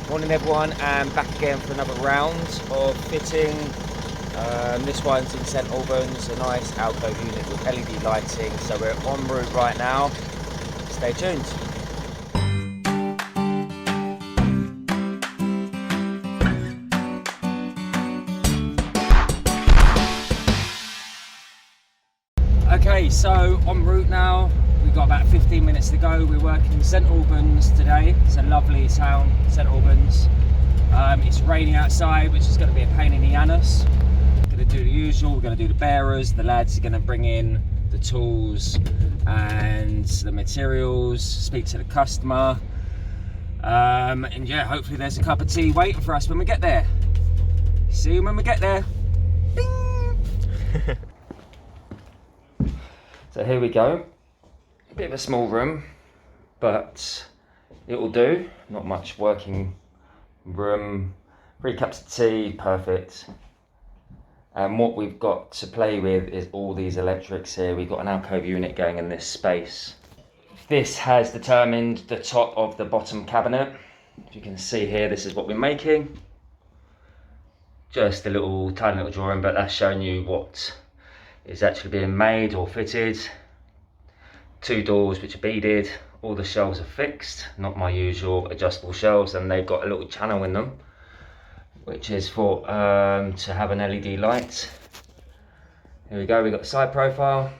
Morning everyone, and back again for another round of fitting. This one's in St Albans, a nice Alcove unit with LED lighting. So we're en route right now. Stay tuned. Okay, so en route now. We've got about 15 minutes to go. We're working in St Albans today. It's a lovely town, St Albans. It's raining outside, which is going to be a pain in the anus. We're going to do the usual. We're going to do the bearers. The lads are going to bring in the tools and the materials, speak to the customer. And yeah, hopefully there's a cup of tea waiting for us when we get there. See you when we get there. Bing! So here we go. A bit of a small room, but it will do. Not much working room. 3 cups of tea, perfect. And what we've got to play with is all these electrics here. We've got an Alcove unit going in this space. This has determined the top of the bottom cabinet. As you can see here, this is what we're making. Just a little tiny little drawing, but that's showing you what is actually being made or fitted. 2 doors which are beaded. All the shelves are fixed, not my usual adjustable shelves, and they've got a little channel in them, which is for to have an LED light. Here we go. We've got the side profile,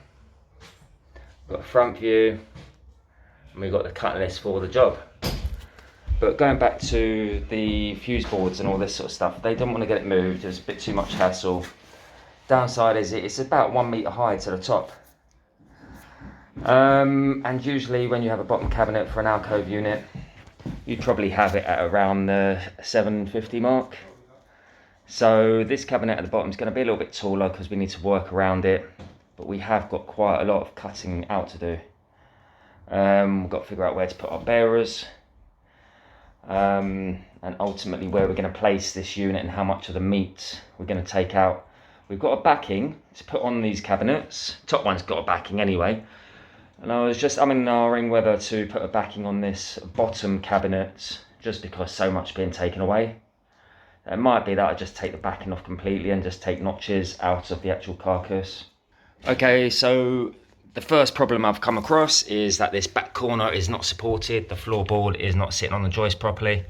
we've got a front view, and we've got the cut list for the job. But going back to the fuse boards and all this sort of stuff, they don't want to get it moved. There's a bit too much hassle. Downside is it's about 1 meter high to the top. And usually when you have a bottom cabinet for an Alcove unit, you'd probably have it at around the 750 mark. So this cabinet at the bottom is going to be a little bit taller because we need to work around it, but we have got quite a lot of cutting out to do. We've got to figure out where to put our bearers, and ultimately where we're going to place this unit and how much of the meat we're going to take out. We've got a backing to put on these cabinets. Top one's got a backing anyway. And I was just umming whether to put a backing on this bottom cabinet just because so much being taken away. It might be that I just take the backing off completely and just take notches out of the actual carcass. Okay, so the first problem I've come across is that this back corner is not supported. The floorboard is not sitting on the joist properly.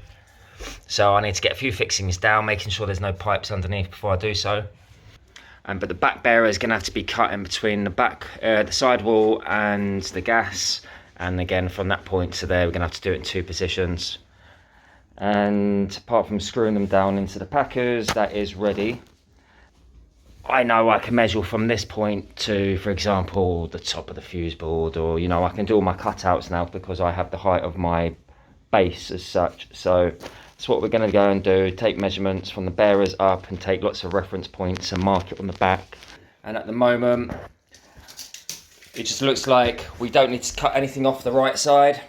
So I need to get a few fixings down, making sure there's no pipes underneath before I do so. But the back bearer is going to have to be cut in between the side wall and the gas. And again, from that point to there, we're going to have to do it in 2 positions. And apart from screwing them down into the packers, that is ready. I know I can measure from this point to, for example, the top of the fuse board, or, you know, I can do all my cutouts now because I have the height of my base as such. So that's what we're going to go and do, take measurements from the bearers up and take lots of reference points and mark it on the back. And at the moment, it just looks like we don't need to cut anything off the right side.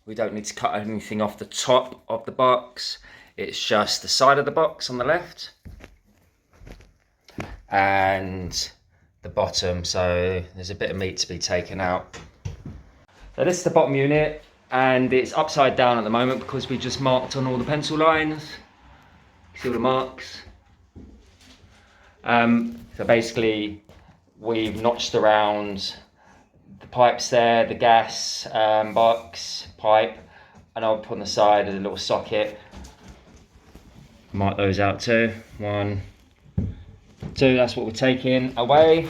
We don't need to cut anything off the top of the box. It's just the side of the box on the left and the bottom. So there's a bit of meat to be taken out. So this is the bottom unit. And it's upside down at the moment because we just marked on all the pencil lines. See all the marks? So basically, we've notched around the pipes there, the gas box, pipe, and I'll put on the side as a little socket. Mark those out too. 1, 2, that's what we're taking away.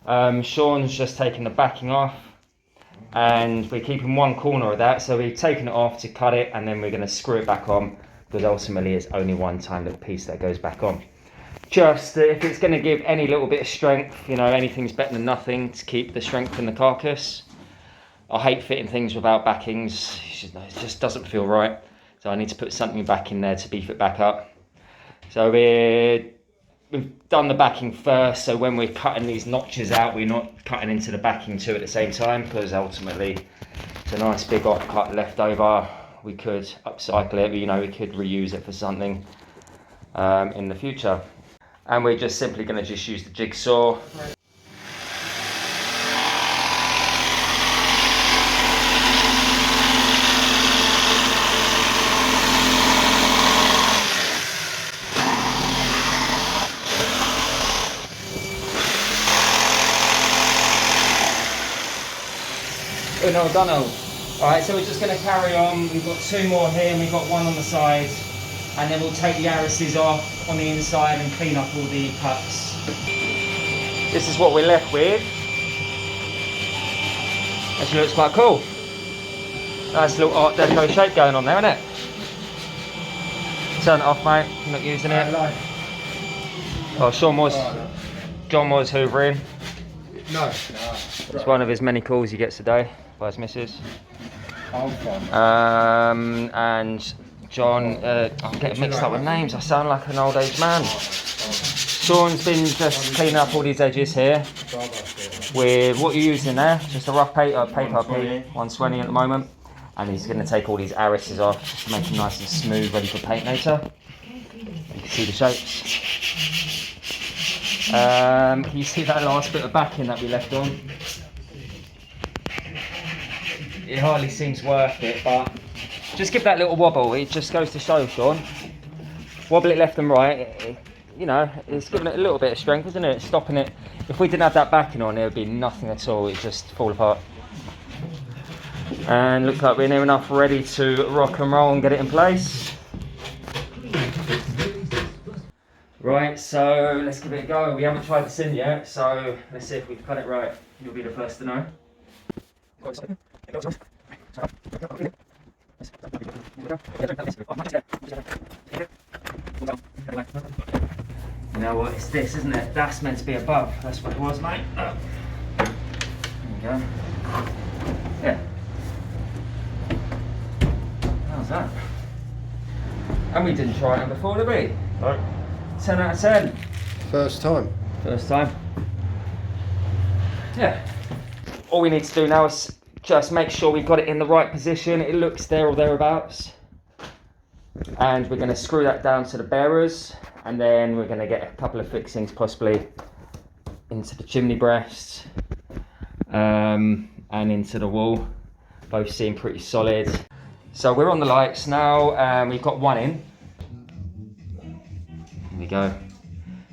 Sean's just taking the backing off. And we're keeping 1 corner of that, so we've taken it off to cut it, and then we're going to screw it back on because ultimately it's only one tiny little piece that goes back on. Just if it's going to give any little bit of strength, you know, anything's better than nothing to keep the strength in the carcass. I hate fitting things without backings, it just doesn't feel right. So I need to put something back in there to beef it back up. So we've done the backing first, so when we're cutting these notches out, we're not cutting into the backing too at the same time, because ultimately it's a nice big offcut left over. We could upcycle it, you know, we could reuse it for something in the future. And we're just simply going to use the jigsaw. no, Donald. Alright, so we're just going to carry on. We've got 2 more here and we've got 1 on the side. And then we'll take the arises off on the inside and clean up all the cuts. This is what we're left with. Actually looks quite cool. Nice little Art Deco shape going on there, isn't it? Turn it off, mate. You're not using it. Oh, John was hoovering. No. It's one of his many calls he gets a day by his missus. And John, I'm getting mixed up with names. I sound like an old age man. Sean's been just cleaning up all these edges here. With what you're using there, just a rough paper P120 at the moment. And he's going to take all these arises off just to make them nice and smooth, ready for paint later. You can see the shapes. Can you see that last bit of backing that we left on? It hardly seems worth it, but just give that little wobble. It just goes to show, Sean. Wobble it left and right. You know, it's giving it a little bit of strength, isn't it? It's stopping it. If we didn't have that backing on, it would be nothing at all. It'd just fall apart. And looks like we're near enough ready to rock and roll and get it in place. Right, so let's give it a go. We haven't tried this in yet, so let's see if we've cut it right. You'll be the first to know. You know what, it's this, isn't it? That's meant to be above. That's what it was, mate. There we go. Yeah. How's that? And we didn't try it before, did we? No. 10 out of 10. First time. First time. Yeah. All we need to do now is just make sure we've got it in the right position. It looks there or thereabouts. And we're going to screw that down to the bearers. And then we're going to get a couple of fixings possibly into the chimney breast. And into the wall. Both seem pretty solid. So we're on the lights now. We've got 1 in. There we go.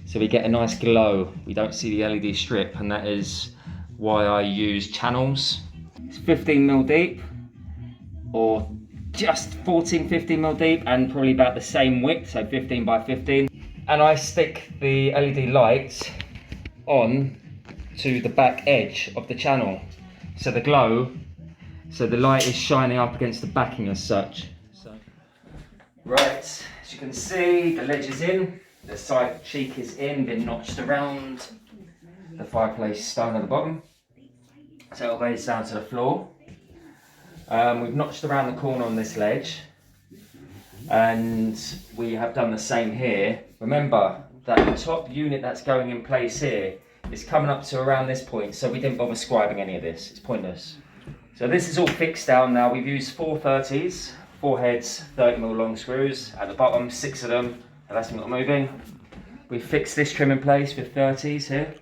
So we get a nice glow. We don't see the LED strip, and that is why I use channels. It's 15mm deep, or just 15mm deep, and probably about the same width, so 15 by 15. And I stick the LED light on to the back edge of the channel. So the light is shining up against the backing as such. Right, as you can see, the ledge is in. The side cheek is in, been notched around the fireplace stone at the bottom. So it goes down to the floor. We've notched around the corner on this ledge. And we have done the same here. Remember that the top unit that's going in place here is coming up to around this point, so we didn't bother scribing any of this. It's pointless. So this is all fixed down now. We've used 4 30s, 4 heads, 30mm long screws. At the bottom, 6 of them. That's not moving. We fixed this trim in place with 30s here,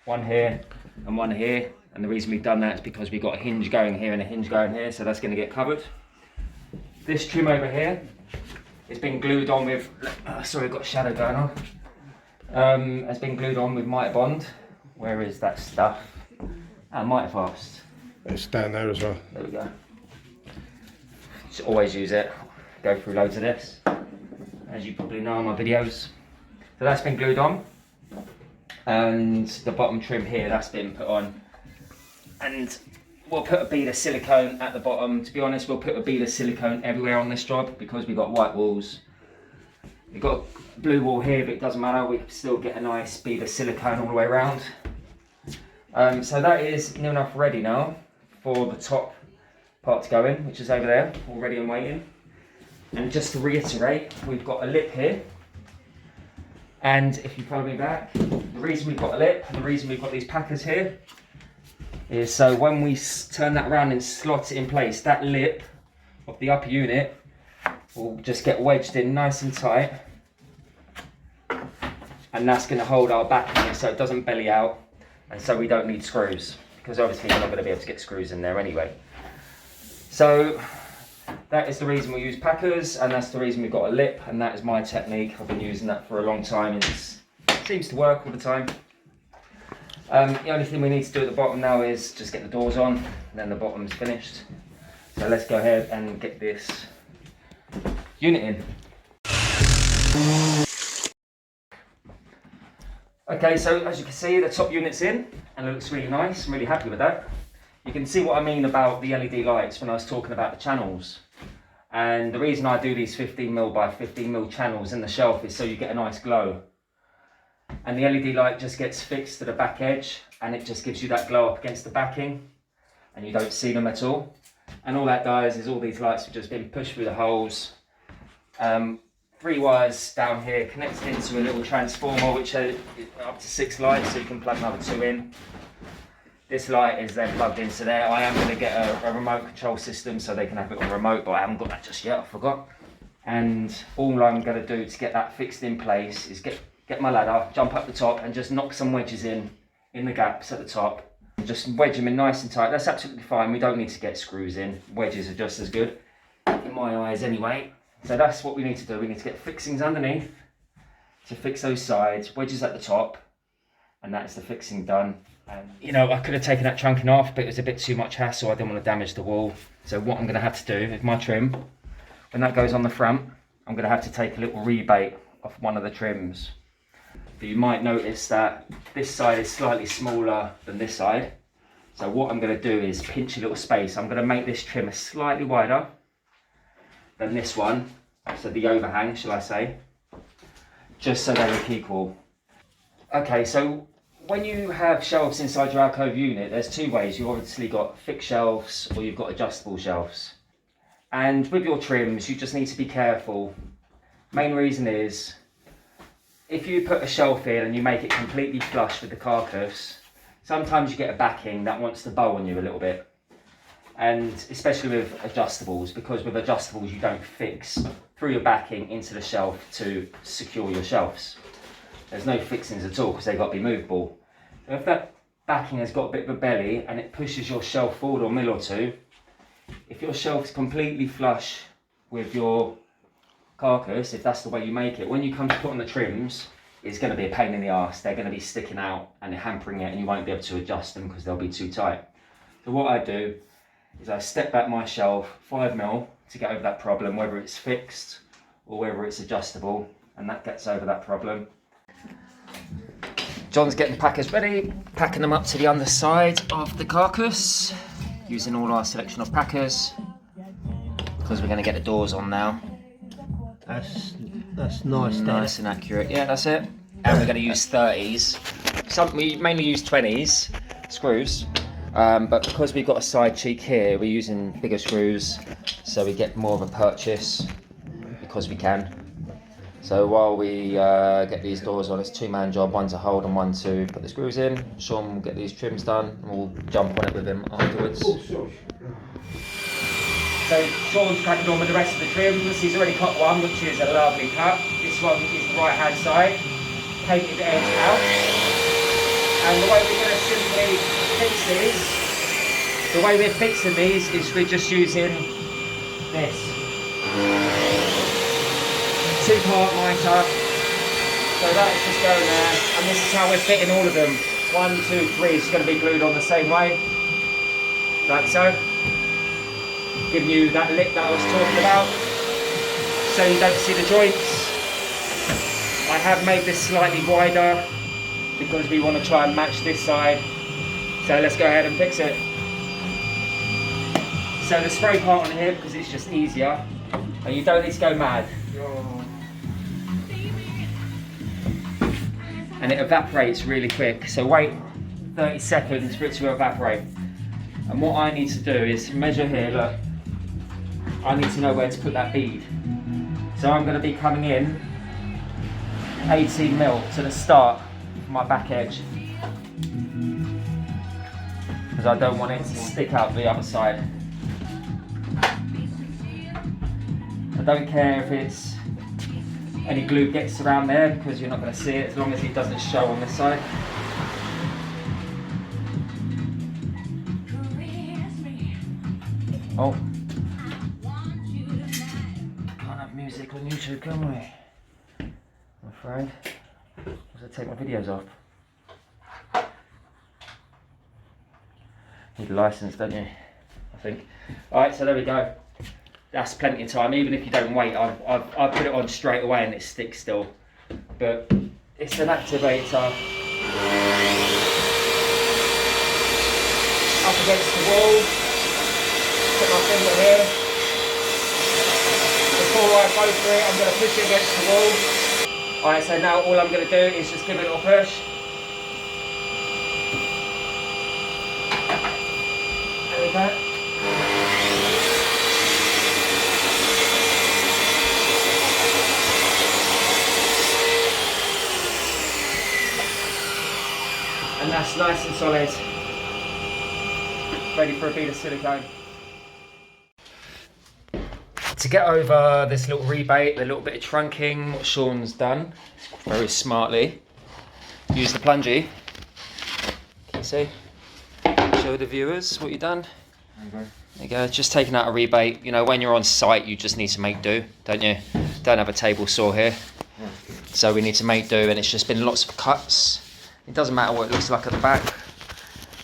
1 here and 1 here. And the reason we've done that is because we've got a hinge going here and a hinge going here, so that's going to get covered. This trim over here has been glued on with, sorry, I've got a shadow going on. Has been glued on with Mitre Bond. Where is that stuff? Mitre Fast. It's down there as well. There we go. Just always use it. Go through loads of this, as you probably know in my videos. So that's been glued on, and the bottom trim here, that's been put on. And we'll put a bead of silicone at the bottom. To be honest, we'll put a bead of silicone everywhere on this job because we've got white walls. We've got a blue wall here, but it doesn't matter. We can still get a nice bead of silicone all the way around. So that is near enough ready now for the top part to go in, which is over there, all ready and waiting. And just to reiterate, we've got a lip here. And if you follow me back, the reason we've got a lip and the reason we've got these packers here is so when we turn that around and slot it in place, that lip of the upper unit will just get wedged in nice and tight. And that's going to hold our backing so it doesn't belly out, and so we don't need screws, because obviously we're not going to be able to get screws in there anyway. So that is the reason we use packers, and that's the reason we've got a lip, and that is my technique. I've been using that for a long time and it seems to work all the time. The only thing we need to do at the bottom now is just get the doors on, and then the bottom's finished. So let's go ahead and get this unit in. Okay, so as you can see, the top unit's in, and it looks really nice. I'm really happy with that. You can see what I mean about the LED lights when I was talking about the channels. And the reason I do these 15mm by 15mm channels in the shelf is so you get a nice glow. And the LED light just gets fixed to the back edge, and it just gives you that glow up against the backing, and you don't see them at all. And all that does is all these lights have just been pushed through the holes. 3 wires down here connected into a little transformer which are up to 6 lights, so you can plug another 2 in. This light is then plugged into there. I am going to get a remote control system so they can have it on remote, but I haven't got that just yet, I forgot. And all I'm going to do to get that fixed in place is get my ladder, jump up the top and just knock some wedges in the gaps at the top. And just wedge them in nice and tight. That's absolutely fine, we don't need to get screws in. Wedges are just as good, in my eyes anyway. So that's what we need to do. We need to get fixings underneath to fix those sides, wedges at the top, and that's the fixing done. You know, I could have taken that trunking off, but it was a bit too much hassle. I didn't want to damage the wall. So what I'm going to have to do with my trim, when that goes on the front, I'm going to have to take a little rebate off one of the trims. But you might notice that this side is slightly smaller than this side. So what I'm going to do is pinch a little space. I'm going to make this trim slightly wider than this one, so the overhang, shall I say, just so they look equal. Okay, so when you have shelves inside your Alcove unit, there's 2 ways. You've obviously got fixed shelves or you've got adjustable shelves. And with your trims, you just need to be careful. Main reason is, if you put a shelf in and you make it completely flush with the carcass, sometimes you get a backing that wants to bow on you a little bit. And especially with adjustables, because with adjustables you don't fix through your backing into the shelf to secure your shelves. There's no fixings at all because they've got to be movable. So if that backing has got a bit of a belly and it pushes your shelf forward a mil or 2, if your shelf's completely flush with your carcass, if that's the way you make it, when you come to put on the trims, it's going to be a pain in the arse. They're going to be sticking out and hampering it, and you won't be able to adjust them because they'll be too tight. So what I do is I step back my shelf 5mm to get over that problem, whether it's fixed or whether it's adjustable, and that gets over that problem. John's getting the packers ready, packing them up to the underside of the carcass, using all our selection of packers, because we're going to get the doors on now. That's nice. Nice and accurate, yeah, that's it. And we're going to use 30s. We mainly use 20s screws. But because we've got a side cheek here, we're using bigger screws, so we get more of a purchase because we can. So while we get these doors on, it's a 2-man job, one to hold and one to put the screws in. Sean will get these trims done and we'll jump on it with him afterwards. So Sean's cracking on with the rest of the trims. He's already cut one, which is a lovely cut. This one is the right hand side, painted edge out. And the way we're going to simply fix these, the way we're fixing these is we're just using this 2-part mitre. So that's just going there, and this is how we're fitting all of them. 1, 2, 3 is going to be glued on the same way, like so. Giving you that lip that I was talking about, so you don't see the joints. I have made this slightly wider because we want to try and match this side. So let's go ahead and fix it. So the spray part on here, because it's just easier, and you don't need to go mad. And it evaporates really quick, so wait 30 seconds for it to evaporate. And what I need to do is measure here, look. I need to know where to put that bead. So I'm going to be coming in 18mm to the start of my back edge, because I don't want it to stick out the other side. I don't care if it's any glue gets around there, because you're not going to see it as long as it doesn't show on this side. Oh, can't have music on YouTube, can we? I'm afraid. I'll take my videos off. Need a license, don't you? I think. Alright, so there we go. That's plenty of time. Even if you don't wait, I've put it on straight away and it sticks still. But it's an activator. Up against the wall. Put my finger here. Before I go for it, I'm going to push it against the wall. Alright, so now all I'm going to do is just give it a little push. There we go. And that's nice and solid. Ready for a bead of silicone. To get over this little rebate, the little bit of trunking, what Sean's done very smartly, use the plungy. Can you see? Show the viewers what you've done. There you go, just taking out a rebate. You know, when you're on site, you just need to make do, don't you? Don't have a table saw here. So we need to make do, and it's just been lots of cuts. It doesn't matter what it looks like at the back.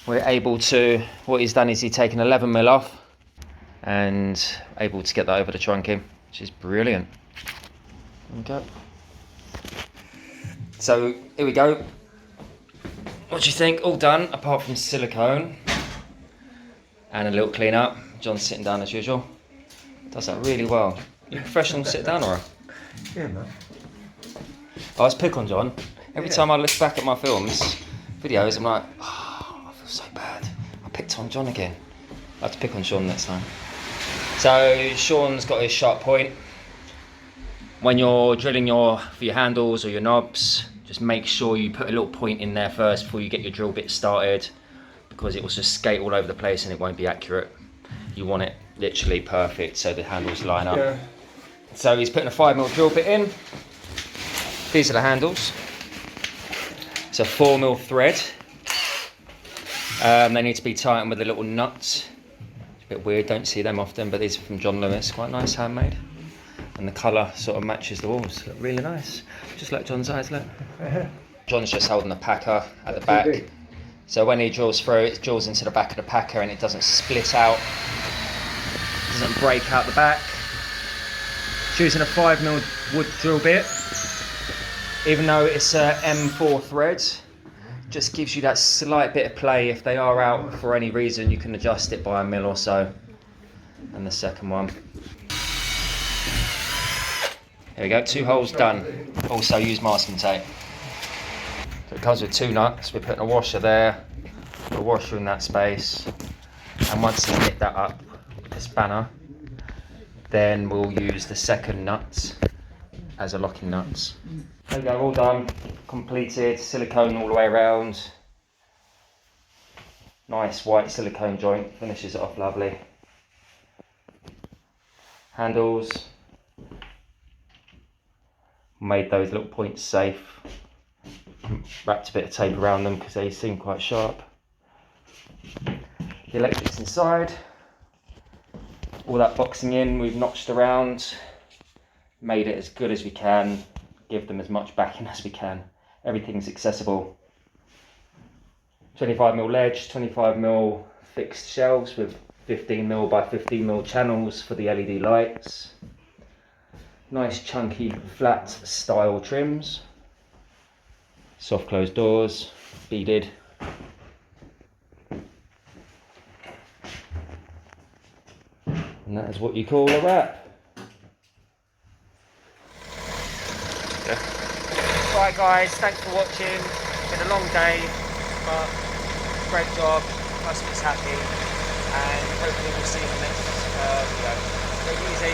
We're able to, what he's done is he's taken 11mm off and able to get that over the trunking, which is brilliant. There we go. So here we go. What do you think? All done apart from silicone and a little clean up. John's sitting down as usual. Does that really well. You professional sit down, or? Yeah, man. I was pick on John. Every time I look back at my films, videos, I'm like, oh, I feel so bad. I picked on John again. I have to pick on Sean next time. So Sean's got his sharp point. When you're drilling for your handles or your knobs, just make sure you put a little point in there first before you get your drill bit started, because it will just skate all over the place and it won't be accurate. You want it literally perfect so the handles line up. Yeah. So he's putting a 5mm drill bit in. These are the handles. It's a 4mm thread. They need to be tightened with a little nut. It's a bit weird, don't see them often, but these are from John Lewis, quite nice, handmade. And the colour sort of matches the walls, look really nice. Just like John's eyes, look. John's just holding the packer at the back. So when he drills through, it drills into the back of the packer and it doesn't split out, doesn't break out the back. Choosing a 5mm wood drill bit, even though it's a M4 thread, just gives you that slight bit of play. If they are out for any reason, you can adjust it by a mil or so. And the second one. There we go, 2 holes done. Also use masking tape. So it comes with 2 nuts. We're putting a washer there, a washer in that space. And once you knit that up with the spanner, then we'll use the second nut as a locking nuts. There we go, all done, completed, silicone all the way around. Nice white silicone joint, finishes it off lovely. Handles, made those little points safe. Wrapped a bit of tape around them because they seem quite sharp. The electrics inside. All that boxing in, we've notched around. Made it as good as we can. Give them as much backing as we can. Everything's accessible. 25mm ledge, 25mm fixed shelves with 15mm by 15mm channels for the LED lights. Nice chunky flat style trims. Soft closed doors, beaded. And that is what you call a wrap. Right guys, thanks for watching. It's been a long day, but great job. Customer's happy, and hopefully we'll see you in the next video. Take it easy.